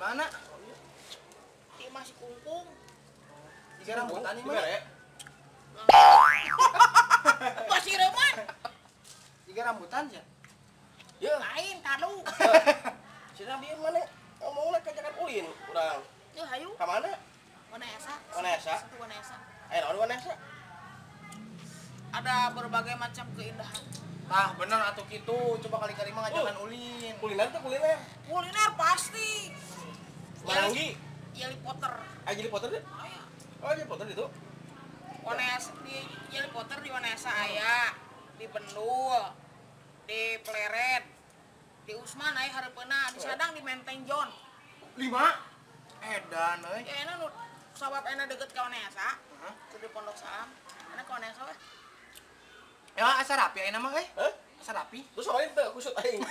mana? Di masih kungkung. Jika rambutan ini mah ya. Masih reman. Jika rambutan ya. Ya lain kanu. Cina dia mana? Ngomongnya kajakan ulin urang. Ya hayu. Ka mana? Wanesa. Wanesa. Satu Wanesa. Ayo naon Wanesa? Ada berbagai macam keindahan. Tah bener atuh kitu, coba kali-kali mah ngajakan ulin. Kuliner tuh kuliner. Kuliner pasti. Maranggi. Yeli Potter. Ah jadi Potter deh. Aya. Oh jadi Potter itu. Wanesa di Yeli Potter di Wanesa aya. Di Bendul. Di Pleret. Di Usman aya hareupeuna, di Sadang di Menteng John. 5. Edan euy. Ya enak nu sabab enak deket ka Wanesa. Heeh. Di Pondok Salam. Enak ka Wanesa we. Ya asa rapi ayeuna mah euy. Hah? Asa rapi. Terus soalnya teu kusut aing.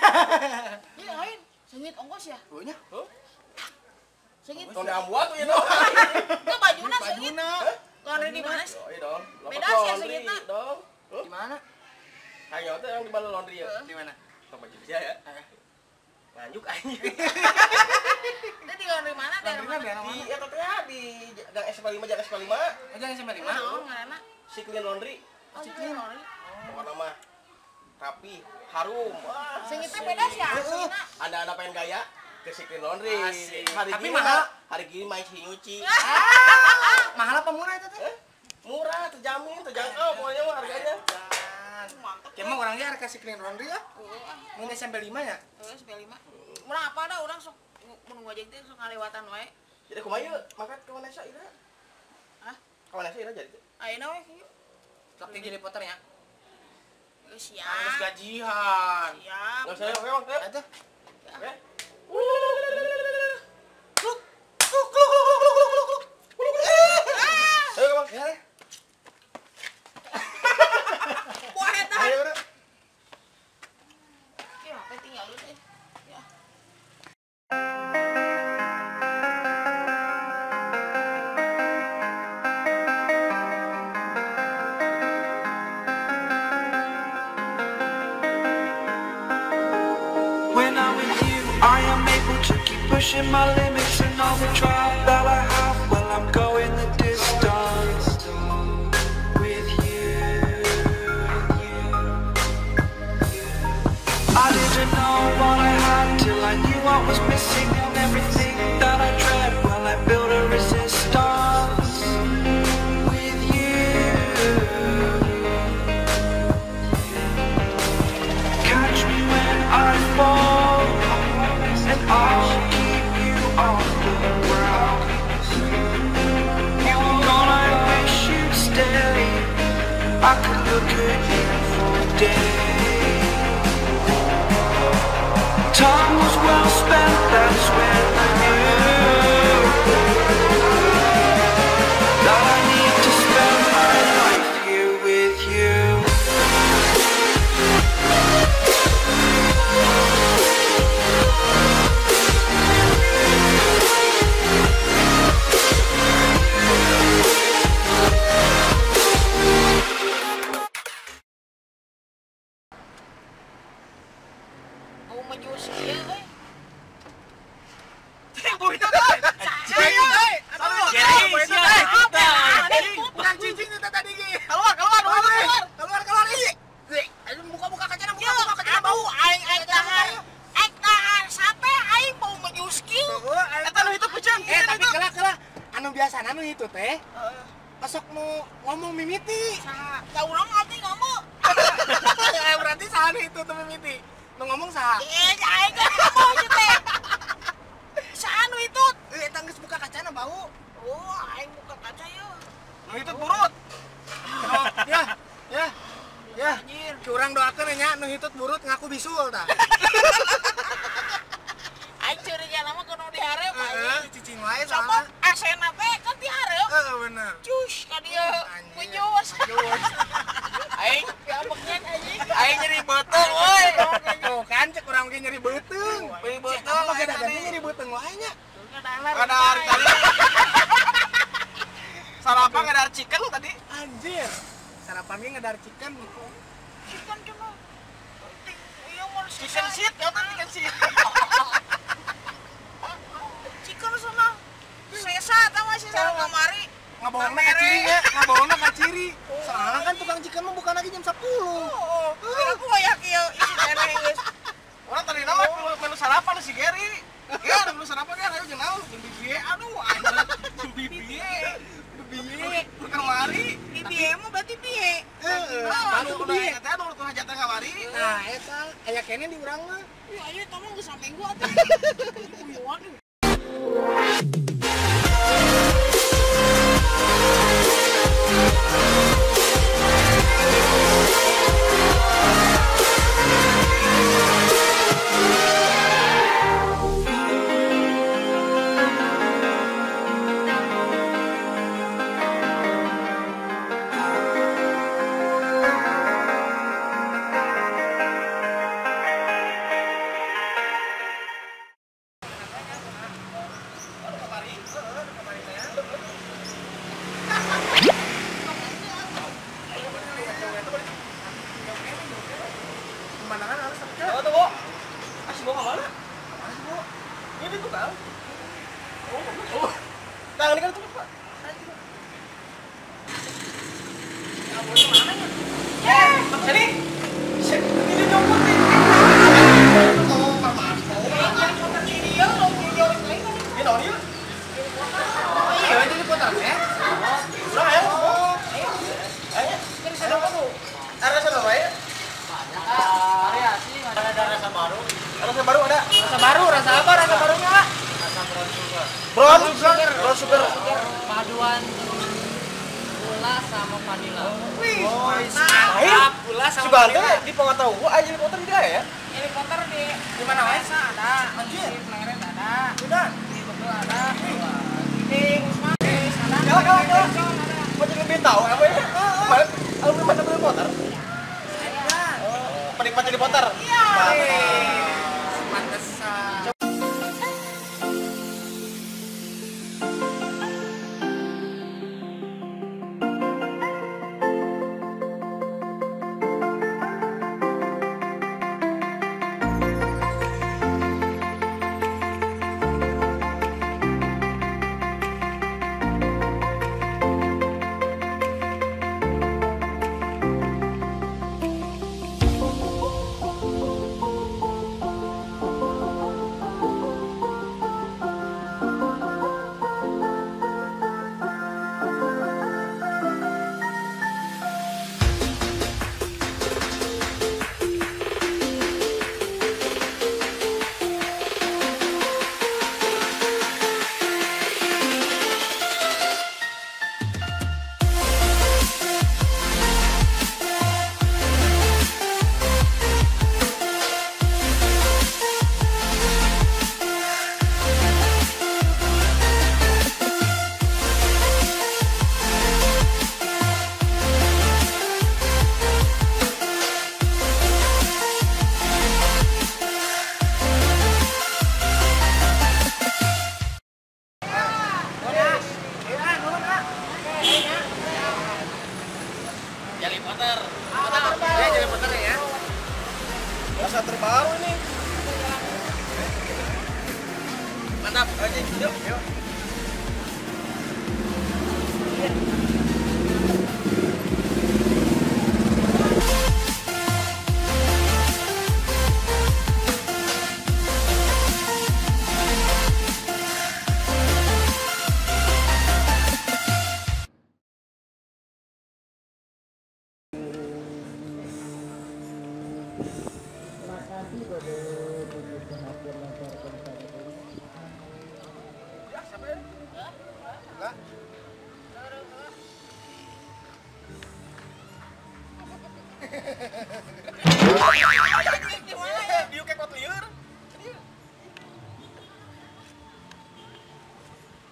Iya lain. Sengit ongkos ya. Euy nya. Heuh? Sengit. Tong diambuat tuh ya dong. Ke bajuna sengit. Bajuna. Laundry di mana sih? Oh iya dong. Beda sih ya laundry segitna. dong. Di mana? Ayo tuh yang di balon laundry ya. Di mana? Tong baju sia ya. Lanjut aing. Itu di laundry mana? Daerah Laundrynya mana? daerah Di mana? eta teh di Gang SP5 Jalan SP5. Aja sampai 5. Naon ngaranna? Si Clean Laundry. Oh, di laundry. Pokoknya mah rapi, harum. Wah. Sengit teh beda sih ya. Sengitna. Ada pengen gaya ke si Clean Laundry. Asik. Hari Tapi gini mahal. Hari gini main si nyuci. Mahal apa murah itu teh? Murah, terjamin, terjangkau pokoknya mah harganya. Mantep. Kemah orangnya harga si Clean Laundry ya? Mun SMP 5 ya? SP5. Murah apa dah orang sok mun ngojek teh sok ngalewatan wae. Jadi kumaha yeuh makan ke Wanesa ira? Hah? Ke Wanesa ira jadi. Ayeuna we kieu. Sok tinggi di Potter ya? Geus Harus siap. gajian. Siap. Enggak usah memang teh. Atuh. Oke. Ayo, Bang. Ya. Wah eta. Ayo, udah. Ya, apa tinggal dulu teh. Ya. When I'm with you, I am able to keep pushing my limits and all the drive that I have. Well, I'm going the distance with you. I didn't know what I had till I knew what was missing and everything that I dread. Well, I built a resistance with you. Catch me when I fall, and I'll keep you on the ground. You were gone, I wish you'd stay. I could look at you for days. Time was well spent, that's when I knew that I need to spend my life here with you. Mau mejus kieu euy. Bukan cicing itu tadi Gi. Keluar. Ayo buka kacana, buka kacana bau. Aing tahan sampai aing mau mejus kieu. Eta nu itu pucang. Tapi kelak. Anu biasa anu itu teh. Pasok nu ngomong mimiti. Saha? Da urang ngerti ngomong. Berarti saha nu itu tuh mimiti. Nu ngomong saha? Aing kan ngomong ieu teh. Saha nu itu? Eta geus buka kacana bau. Oh, aing buka kaca yeuh. Nu itu burut. Ya. Anjir. Curang doakeun nya nu hitut burut ngaku bisul tah. Aing curiga nama kudu dihareup anjing. Cicing wae Coba salah. asena teh kan dihareup. Bener. Cus ka dieu. Anjir. Pujus. Aing Piambeknya anjing. aing nyeri beuteung euy. Tuh kan cek urang ge nyeri beuteung. Nyeri beuteung Apa aing gada-gada tadi. nyeri beuteung wae nya. Ada hari tadi. Sarapan ada chicken tadi. Anjir. Sarapan ge ngedar chicken. Chicken cuma. Iya mau Chicken shit, ya tadi chicken shit. sih sareng kamari. Ngabohongna ka cirinya, ngabohongna ka ciri. Soalnya kan tukang chicken mah bukan lagi jam 10. Oh, aku aya kieu isi teh geus. Orang tadi nama menu sarapan si Gary. Ya, menu sarapan kan ayo jeung naon? Jeung bibie. Aduh, anjing bibie. Kamari. Bibie mah berarti piye? Baru udah eta anu teu hajat kamari. Nah, eta aya kene di urang mah. Ya ayo tong geus sampe gua atuh. Waduh. Pemandangan harus tapi Oh, tuh, Bu. Asih bawa kemana? Ini tuh kan. Oh. Nah, ini kan tuh, Pak. Sini. Ini nyopot nih. Oh, Mas. Ini naon ieu? iya jadi putar ya. Nah, ayo. Ayo. Ayo, tuh. Ada rasa apa ya? Variasi, ada rasa baru. Rasa baru ada. Rasa baru, rasa apa? Rasa barunya, Pak? Rasa Brown sugar. Paduan gula sama vanila. Wih, Oh, mantap. Gula sama Sugar vanila. teh di pengetahuan gua aja di motor tidak ya? Ini kotor di mana, Mas? Desa ada. Anjir. Di Pleret ada. Sudah. Di Bogor ada. Di Usman ada. Kalau. Mau jadi lebih tahu apa ya? Kemarin aku mana beli motor? Penikmat jadi motor. Iya. Pantesan. Jadi Potter. Ya jadi putar ya. Rasa terbaru ini. Mantap. Aja yuk. Biu kayak kot lieur.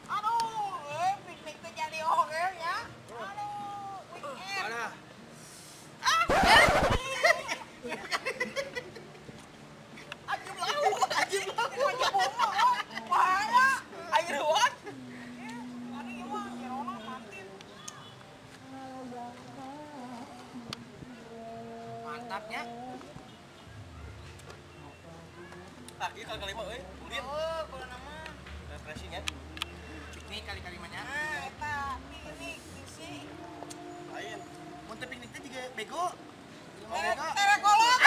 Aduh, piknik teh jadi oke ya. Aduh, weekend. Mana? Ajib lau. Ajib lau. Bahaya. Air ruang. Tadi gimana? Corona mantin. Mantapnya. Ah, ieu kali kelima euy. Ulin. Oh, kalau nama Refreshing ya. piknik kali-kalimanya. Eta piknik sih. Lain. Mun teh piknik teh juga bego. Terekolot.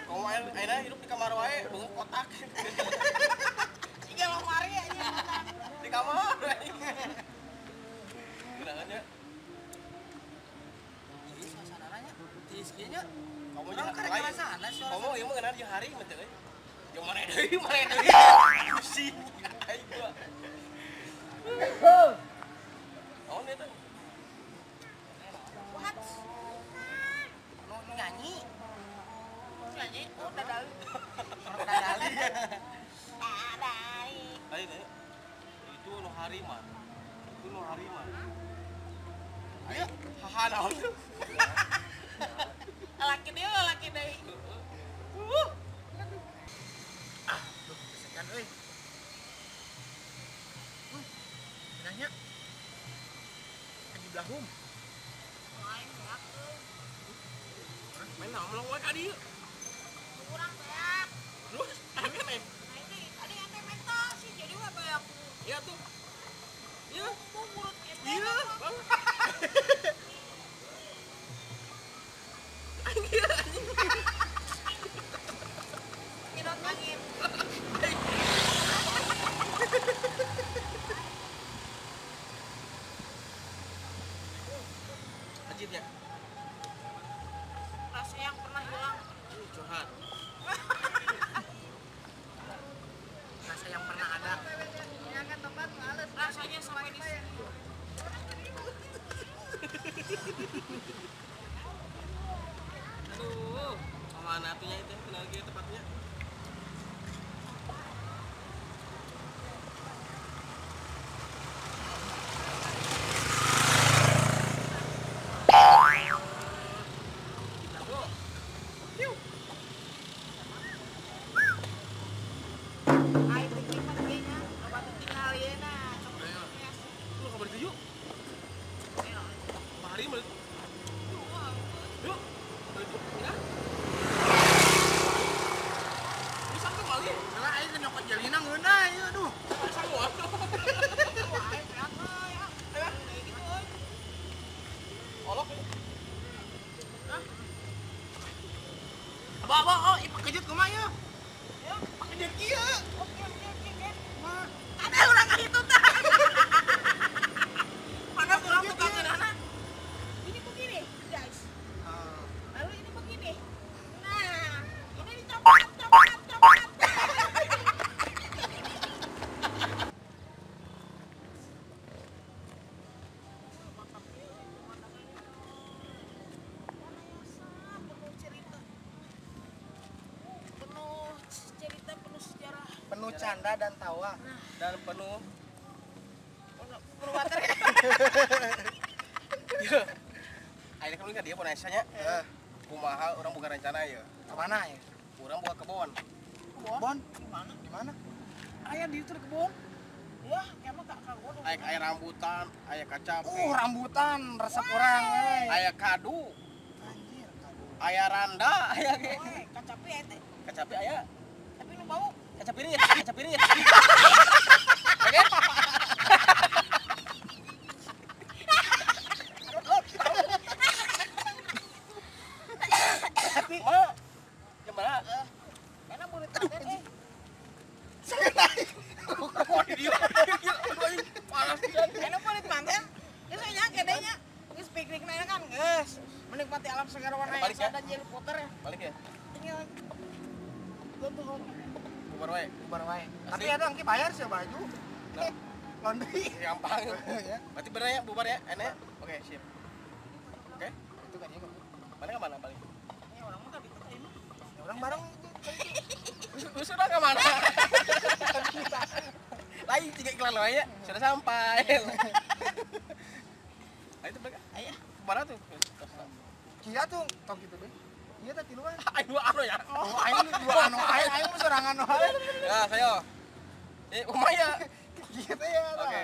Kamu akhirnya hidup di kamar wae, bangun kotak. Tiga lemari aja. Di kamar. Gerangannya. Jadi suasananya di skinya Kamu orang jangan karek lain. ngerasana suasana. Kamu yang mengenal jeung hari mah teh. Yang mana deui, mana deui. Pusing. Ai gua. Oh, nih tuh. What? Nu nyanyi. Nyanyi udah dali. Orang dadali. Dali. Ayo, ayo. Itu nu hari mah. Itu nu hari mah. Ayo, haha naon tuh. Laki dia laki deui. Duh, kesekan euy. Nanya. Haji Blahum. Main beak tuh. Main namlong wae ka dieu. Kurang beak. Terus, akhirnya main. Nah ini ada yang teh mental sih jadi mah beak. Iya tuh. Iya. Tuh mulut kita. Iya. Nyedot angin. Ajib ya. Rasa yang pernah hilang. Curhat. Rasa yang pernah ada. Rasanya sampai di sini. Aduh, mana atunya itu kenal lagi tempatnya. Ai pikir mah dia nya, obat tinggal ieu na. Lu kabar itu yuk. Hari balik. Yuk. Balik yuk. Ya. Bisa tuh kali. Lah aing teh nyokot jalina ngeunah ieu aduh. Sama. Olok. Abah, oh, ieu pakejut kumaha ieu? Pakejut kieu. Ada orang ka itu tah. Mana kurang tukang ngeunana. Ini begini, guys. Lalu ini begini. Nah, ini dicopot. Penuh sejarah. Penuh canda dan tawa. Dan penuh. Penuh water. Iya. Akhirnya kan dia pernah nanya. Heeh. Kumaha orang bukan rencana ya. Ke mana ya? Orang buka kebon. Kebon? Gimana? Di mana? Ayah di itu di kebon. Ya, kamu tak kagok. Ayah rambutan, ayah kacapi, Rambutan resep orang euy. ayah kadu, Anjir, kado. ayah randa, ayah ge. Kacapi ya teh. Kacapi ayah. Tapi nu bau. Kacapi ini ya, kacapi ini ya. Oke? Tapi Ma, gimana? Enak murid paten eh. Kok dia? Panas pisan. Enak murid paten. Geus nya gedenya. Geus piknik na kan geus. Menikmati alam segar warna Balik ya? dan Harry Potter ya. Balik ya. Tinggal tuh. Bubar wae. bubar wae. Tapi ada engke bayar sih baju. Nah, Laundry. gampang. Ya. Berarti bener ya bubar ya? Enak ya? Oke, sip. Oke. Itu kan ya. Balik ke mana balik? Ini orang mah tadi teh ini. Orang bareng Sudah ke mana? Lagi 3 iklan wae ya. Sudah sampai. Ayo tuh balik. Aya. Kemana tuh? Kia tuh tong gitu deh. Iya teh tiluan. Ayo dua anu ya. Oh, aing dua anu aing mah sorangan wae. Ya, saya. Umaya. Gitu ya. Oke.